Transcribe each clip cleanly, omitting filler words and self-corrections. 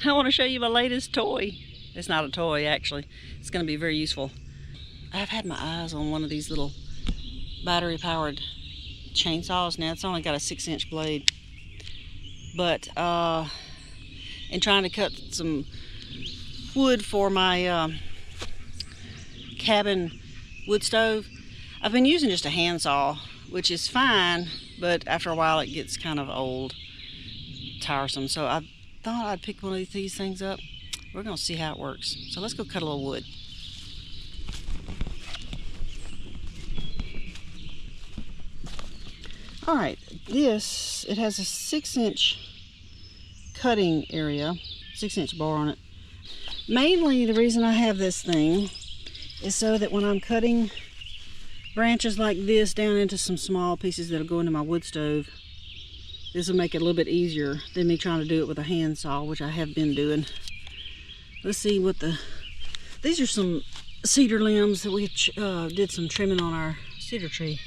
I want to show you my latest toy. It's not a toy, actually. It's going to be very useful. I've had my eyes on one of these little battery-powered chainsaws. Now, it's only got a 6-inch blade. But, in trying to cut some wood for my cabin wood stove, I've been using just a handsaw, which is fine, but after a while it gets kind of old, tiresome. So I thought I'd pick one of these things up. We're gonna see how it works. So let's go cut a little wood. All right, it has a 6-inch cutting area, 6-inch bar on it. Mainly the reason I have this thing is so that when I'm cutting branches like this down into some small pieces that'll go into my wood stove, this will make it a little bit easier than me trying to do it with a handsaw, which I have been doing. Let's see what these are some cedar limbs that we did some trimming on our cedar tree.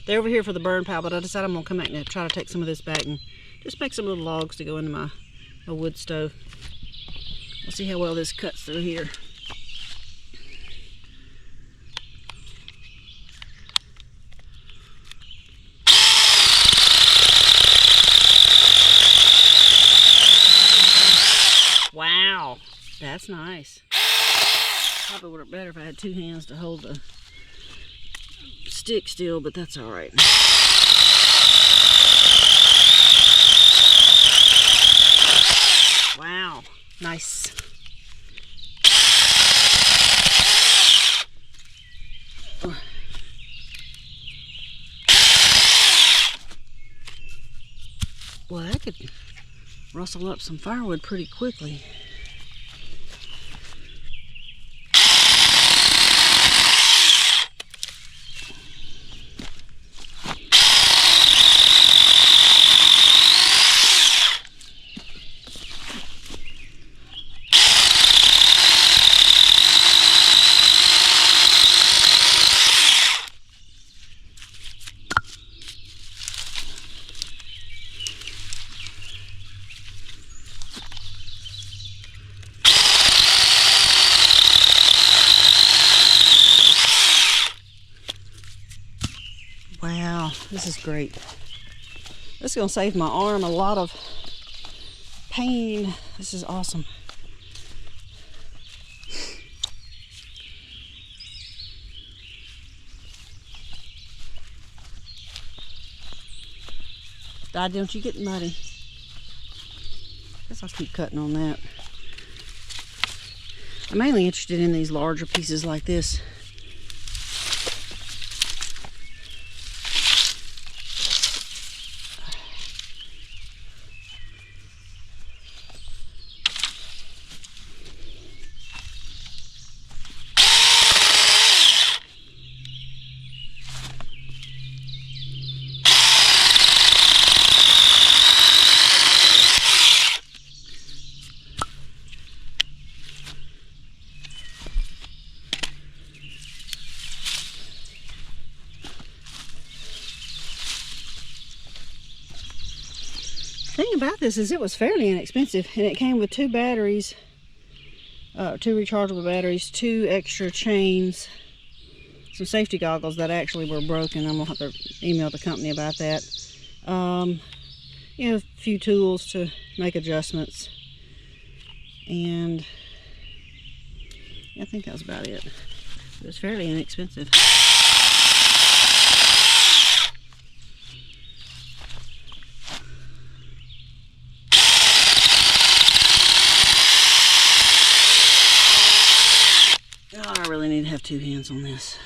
They're over here for the burn pile, but I decided I'm gonna come back and try to take some of this back and just make some little logs to go into my wood stove. Let's see how well this cuts through here. Wow, that's nice. Probably would have been better if I had 2 hands to hold the stick still, but that's all right. Wow, nice. Well, that could rustle up some firewood pretty quickly. Wow, this is great. This is going to save my arm a lot of pain. This is awesome. Dad, don't you get muddy. Guess I'll keep cutting on that. I'm mainly interested in these larger pieces like this. The thing about this is it was fairly inexpensive, and it came with 2 batteries, 2 rechargeable batteries, 2 extra chains, some safety goggles that actually were broken. I'm gonna have to email the company about that. You know, a few tools to make adjustments, and I think that was about it. It was fairly inexpensive. Oh, I really need to have 2 hands on this.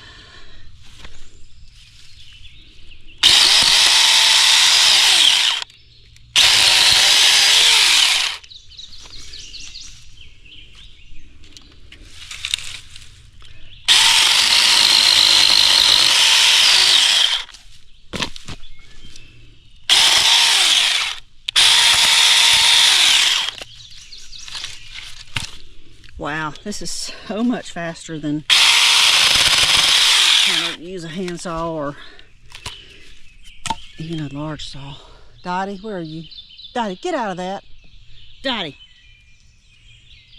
Wow, this is so much faster than trying to use a handsaw or even a large saw. Dottie, where are you? Dottie, get out of that. Dottie.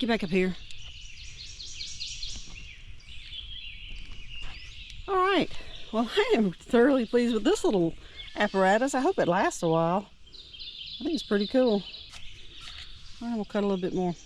Get back up here. All right. Well, I am thoroughly pleased with this little apparatus. I hope it lasts a while. I think it's pretty cool. All right, we'll cut a little bit more.